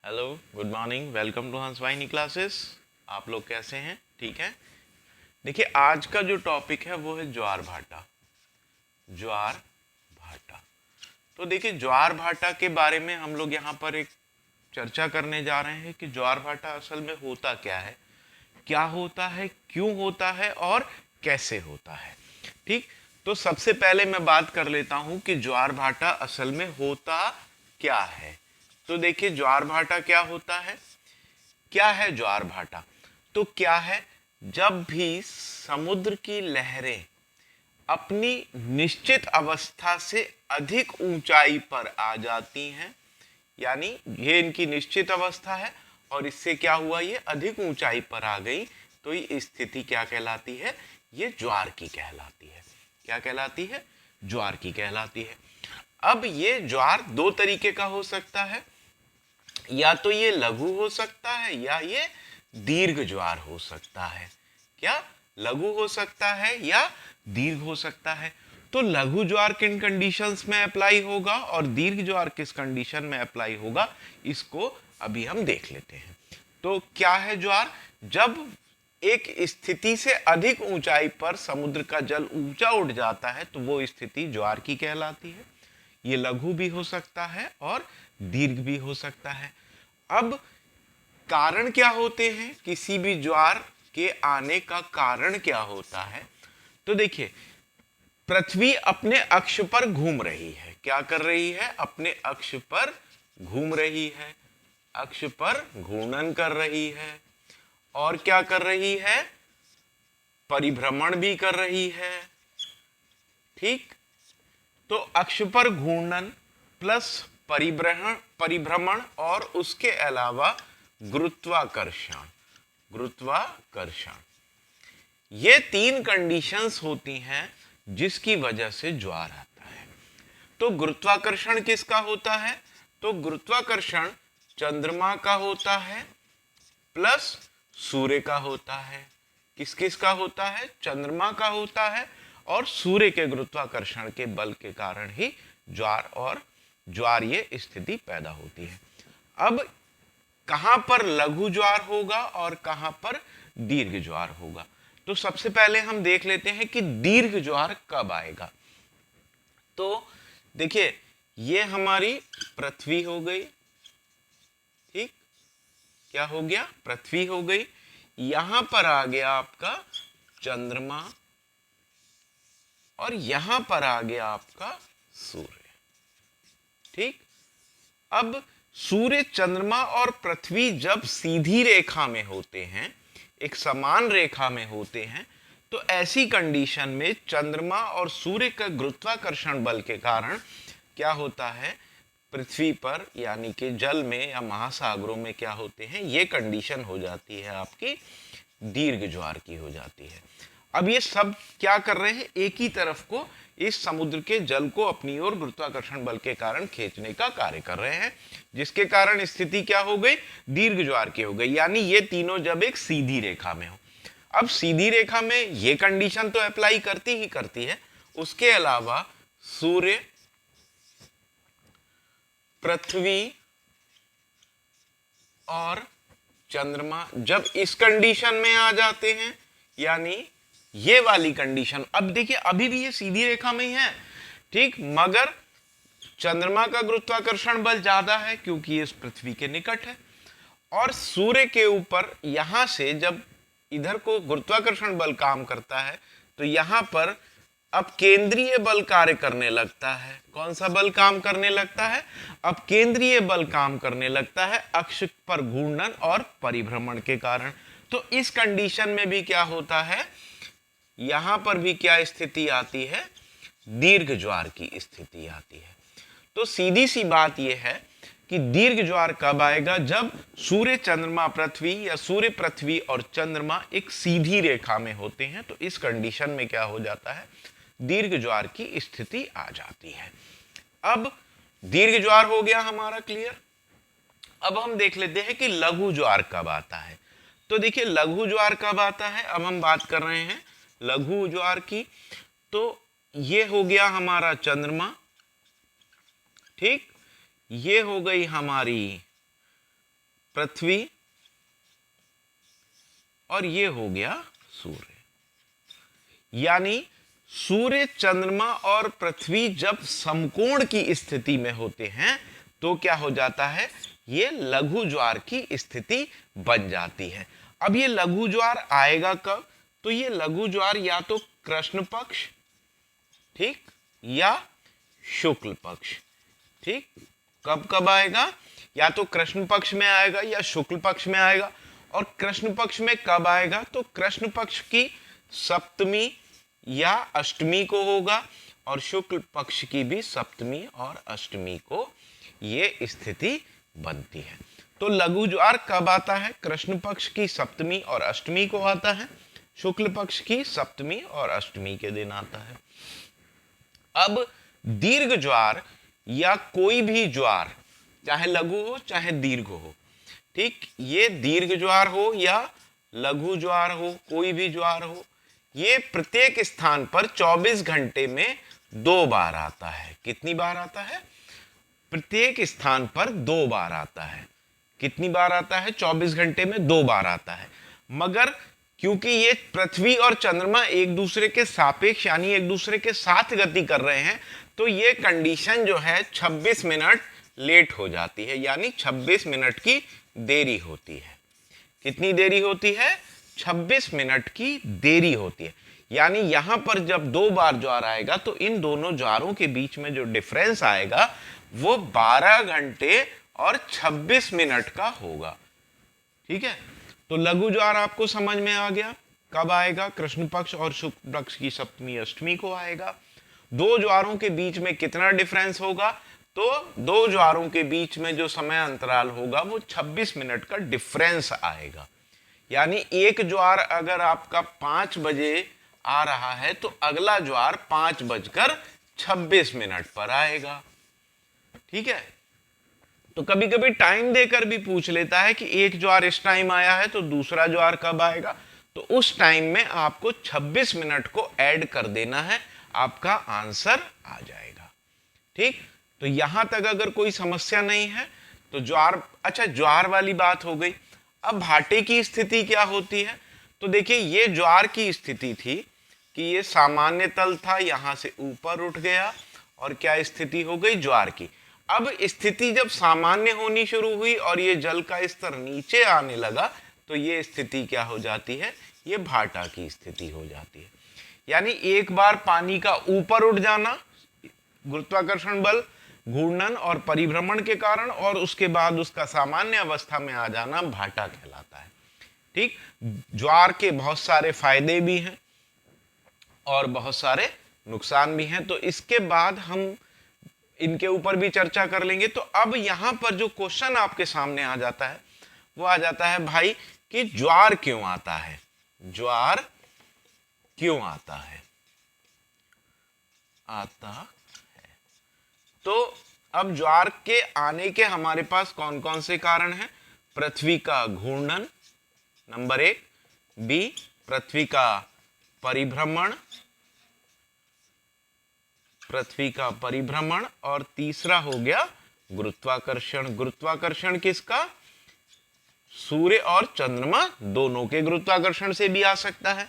Hello, good morning, welcome to Hans Vahini classes. आप लोग कैसे हैं? ठीक है। देखिए, आज का जो टॉपिक है वो है ज्वार भाटा। ज्वार भाटा। तो देखिए, ज्वार भाटा के बारे में हम लोग यहाँ पर एक चर्चा करने जा रहे हैं कि ज्वार भाटा असल में होता क्या है, क्या होता है, क्यों होता है और कैसे होता है। ठीक। तो सबसे पहले मैं बात कर लेता हूं कि ज्वार भाटा असल में होता क्या है। तो देखिए, ज्वार भाटा क्या होता है, क्या है ज्वार भाटा। तो क्या है, जब भी समुद्र की लहरें अपनी निश्चित अवस्था से अधिक ऊंचाई पर आ जाती हैं, यानी ये इनकी निश्चित अवस्था है और इससे क्या हुआ, ये अधिक ऊंचाई पर आ गई, तो ये स्थिति क्या कहलाती है, ये ज्वार की कहलाती है। क्या कहलाती है? ज्वार की कहलाती है। अब ये ज्वार दो तरीके का हो सकता है, या तो ये लघु हो सकता है या ये दीर्घ ज्वार हो सकता है। क्या? लघु हो सकता है या दीर्घ हो सकता है। तो लघु ज्वार किन कंडीशंस में अप्लाई होगा और दीर्घ ज्वार किस कंडीशन में अप्लाई होगा, इसको अभी हम देख लेते हैं। तो क्या है ज्वार? जब एक स्थिति से अधिक ऊंचाई पर समुद्र का जल ऊंचा उठ जाता है तो वो स्थिति ज्वार की कहलाती है। ये लघु भी हो सकता है और दीर्घ भी हो सकता है। अब कारण क्या होते हैं, किसी भी ज्वार के आने का कारण क्या होता है? तो देखिए, पृथ्वी अपने अक्ष पर घूम रही है। क्या कर रही है? अपने अक्ष पर घूम रही है, अक्ष पर घूर्णन कर रही है। और क्या कर रही है? परिभ्रमण भी कर रही है। ठीक। तो अक्ष पर घूर्णन प्लस परिभ्रमण और उसके अलावा गुरुत्वाकर्षण, गुरुत्वाकर्षण, ये तीन कंडीशंस होती हैं जिसकी वजह से ज्वार आता है। तो गुरुत्वाकर्षण किसका होता है? तो गुरुत्वाकर्षण चंद्रमा का होता है प्लस सूर्य का होता है। किस किस का होता है? चंद्रमा का होता है और सूर्य के गुरुत्वाकर्षण के बल के कारण ही ज्वार ये स्थिति पैदा होती है। अब कहां पर लघु ज्वार होगा और कहां पर दीर्घ ज्वार होगा? तो सबसे पहले हम देख लेते हैं कि दीर्घ ज्वार कब आएगा। तो देखिए, ये हमारी पृथ्वी हो गई। ठीक। क्या हो गया? पृथ्वी हो गई। यहां पर आ गया आपका चंद्रमा और यहां पर आ गया आपका सूर्य। ठीक। अब सूर्य, चंद्रमा और पृथ्वी जब सीधी रेखा में होते हैं, एक समान रेखा में होते हैं, तो ऐसी कंडीशन में चंद्रमा और सूर्य का गुरुत्वाकर्षण बल के कारण क्या होता है, पृथ्वी पर यानी कि जल में या महासागरों में क्या होते हैं, ये कंडीशन हो जाती है आपकी दीर्घ ज्वार की हो जाती है। अब ये सब क्या कर रहे हैं, एक ही तरफ को, इस समुद्र के जल को अपनी ओर गुरुत्वाकर्षण बल के कारण खींचने का कार्य कर रहे हैं, जिसके कारण स्थिति क्या हो गई, दीर्घ ज्वार की हो गई। यानी ये तीनों जब एक सीधी रेखा में हो। अब सीधी रेखा में ये कंडीशन तो अप्लाई करती ही करती है, उसके अलावा सूर्य, पृथ्वी और चंद्रमा जब इस कंडीशन में आ जाते हैं, यानी ये वाली कंडीशन, अब देखिए अभी भी ये सीधी रेखा में ही है। ठीक। मगर चंद्रमा का गुरुत्वाकर्षण बल ज्यादा है क्योंकि ये पृथ्वी के निकट है, और सूर्य के ऊपर यहां से जब इधर को गुरुत्वाकर्षण बल काम करता है तो यहां पर अब केंद्रीय बल कार्य करने लगता है। कौन सा बल काम करने लगता है? अब केंद्रीय बल काम करने लगता है अक्ष पर घूर्णन और परिभ्रमण के कारण। तो इस कंडीशन में भी क्या होता है, यहां पर भी क्या स्थिति आती है, दीर्घ ज्वार की स्थिति आती है। तो सीधी सी बात यह है कि दीर्घ ज्वार कब आएगा, जब सूर्य, चंद्रमा, पृथ्वी या सूर्य, पृथ्वी और चंद्रमा एक सीधी रेखा में होते हैं, तो इस कंडीशन में क्या हो जाता है, दीर्घ ज्वार की स्थिति आ जाती है। अब दीर्घ ज्वार हो गया हमारा क्लियर। अब हम देख लेते हैं कि लघु ज्वार कब आता है। तो देखिए, लघु ज्वार कब आता है, अब हम बात कर रहे हैं लघु ज्वार की। तो ये हो गया हमारा चंद्रमा। ठीक। ये हो गई हमारी पृथ्वी और ये हो गया सूर्य। यानी सूर्य, चंद्रमा और पृथ्वी जब समकोण की स्थिति में होते हैं तो क्या हो जाता है, ये लघु ज्वार की स्थिति बन जाती है। अब ये लघु ज्वार आएगा कब, तो ये लघु ज्वार या तो कृष्ण पक्ष, ठीक, या शुक्ल पक्ष, ठीक। कब कब आएगा, या तो कृष्ण पक्ष में आएगा या शुक्ल पक्ष में आएगा। और कृष्ण पक्ष में कब आएगा, तो कृष्ण पक्ष की सप्तमी या अष्टमी को होगा, और शुक्ल पक्ष की भी सप्तमी और अष्टमी को ये स्थिति बनती है। तो लघु ज्वार कब आता है, कृष्ण पक्ष की सप्तमी और अष्टमी को आता है, शुक्ल पक्ष की सप्तमी और अष्टमी के दिन आता है। अब दीर्घ ज्वार या कोई भी ज्वार, चाहे लघु हो चाहे दीर्घ हो, ठीक, ये दीर्घ ज्वार हो या लघु ज्वार हो, कोई भी ज्वार हो, ये प्रत्येक स्थान पर 24 घंटे में 2 बार आता है। कितनी बार आता है, प्रत्येक स्थान पर 2 बार आता है। कितनी बार आता है, 24 घंटे में 2 बार आता है। मगर क्योंकि ये पृथ्वी और चंद्रमा एक दूसरे के सापेक्ष यानी एक दूसरे के साथ गति कर रहे हैं, तो ये कंडीशन जो है 26 मिनट लेट हो जाती है, यानी 26 मिनट की देरी होती है। कितनी देरी होती है, 26 मिनट की देरी होती है। यानी यहां पर जब 2 बार ज्वार आएगा तो इन दोनों ज्वारों के बीच में जो डिफरेंस आएगा वो 12 घंटे और 26 मिनट का होगा। ठीक है, तो लघु ज्वार आपको समझ में आ गया। कब आएगा, कृष्ण पक्ष और शुक्ल पक्ष की सप्तमी अष्टमी को आएगा। 2 ज्वारों के बीच में कितना डिफरेंस होगा, तो 2 ज्वारों के बीच में जो समय अंतराल होगा वो 26 मिनट का डिफरेंस आएगा। यानी एक ज्वार अगर आपका 5 बजे आ रहा है तो अगला ज्वार 5:26 पर आएगा। ठीक है, तो कभी कभी टाइम देकर भी पूछ लेता है कि एक ज्वार इस टाइम आया है तो दूसरा ज्वार कब आएगा, तो उस टाइम में आपको 26 मिनट को ऐड कर देना है, आपका आंसर आ जाएगा। ठीक, तो यहां तक अगर कोई समस्या नहीं है तो ज्वार, अच्छा ज्वार वाली बात हो गई। अब भाटे की स्थिति क्या होती है, तो देखिए ये ज्वार की स्थिति थी कि ये सामान्य तल था, यहां से ऊपर उठ गया और क्या स्थिति हो गई, ज्वार की। अब स्थिति जब सामान्य होनी शुरू हुई और ये जल का स्तर नीचे आने लगा तो ये स्थिति क्या हो जाती है, ये भाटा की स्थिति हो जाती है। यानी एक बार पानी का ऊपर उठ जाना गुरुत्वाकर्षण बल, घूर्णन और परिभ्रमण के कारण, और उसके बाद उसका सामान्य अवस्था में आ जाना भाटा कहलाता है। ठीक, ज्वार के बहुत सारे फायदे भी हैं और बहुत सारे नुकसान भी हैं, तो इसके बाद हम इनके ऊपर भी चर्चा कर लेंगे। तो अब यहां पर जो क्वेश्चन आपके सामने आ जाता है वो आ जाता है भाई कि ज्वार क्यों आता है, ज्वार क्यों आता है, तो अब ज्वार के आने के हमारे पास कौन कौन से कारण हैं, पृथ्वी का घूर्णन नंबर 1, बी पृथ्वी का परिभ्रमण, और तीसरा हो गया गुरुत्वाकर्षण। गुरुत्वाकर्षण किसका, सूर्य और चंद्रमा दोनों के गुरुत्वाकर्षण से भी आ सकता है।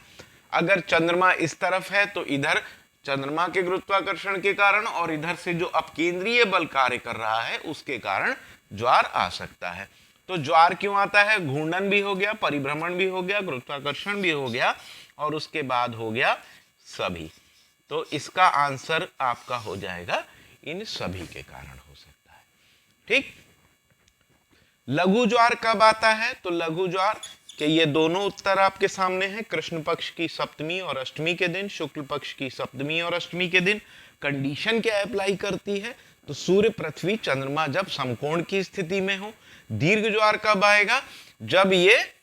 अगर चंद्रमा इस तरफ है तो इधर चंद्रमा के गुरुत्वाकर्षण के कारण, और इधर से जो अपकेंद्रीय बल कार्य कर रहा है उसके कारण ज्वार आ सकता है। तो ज्वार क्यों आता है, घूर्णन भी हो गया, परिभ्रमण भी हो गया, गुरुत्वाकर्षण भी हो गया, और उसके बाद हो गया सभी। तो इसका आंसर आपका हो जाएगा इन सभी के कारण हो सकता है। ठीक, लघु ज्वार कब आता है, तो लघु ज्वार के ये दोनों उत्तर आपके सामने हैं, कृष्ण पक्ष की सप्तमी और अष्टमी के दिन, शुक्ल पक्ष की सप्तमी और अष्टमी के दिन। कंडीशन क्या अप्लाई करती है, तो सूर्य पृथ्वी चंद्रमा जब समकोण की स्थिति में हो। दीर्घ ज्वार कब आएगा, जब ये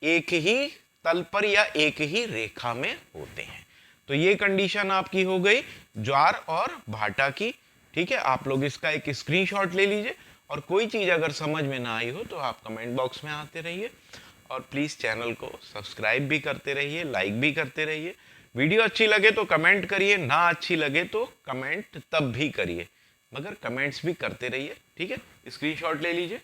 एक ही तल पर या एक ही रेखा में होते हैं। तो ये कंडीशन आपकी हो गई ज्वार और भाटा की। ठीक है, आप लोग इसका एक स्क्रीनशॉट ले लीजिए, और कोई चीज अगर समझ में ना आई हो तो आप कमेंट बॉक्स में आते रहिए, और प्लीज चैनल को सब्सक्राइब भी करते रहिए, लाइक भी करते रहिए। वीडियो अच्छी लगे तो कमेंट करिए, ना अच्छी लगे तो कमेंट तब भी करिए, मगर कमेंट्स भी करते रहिए। ठीक है, स्क्रीनशॉट ले लीजिए।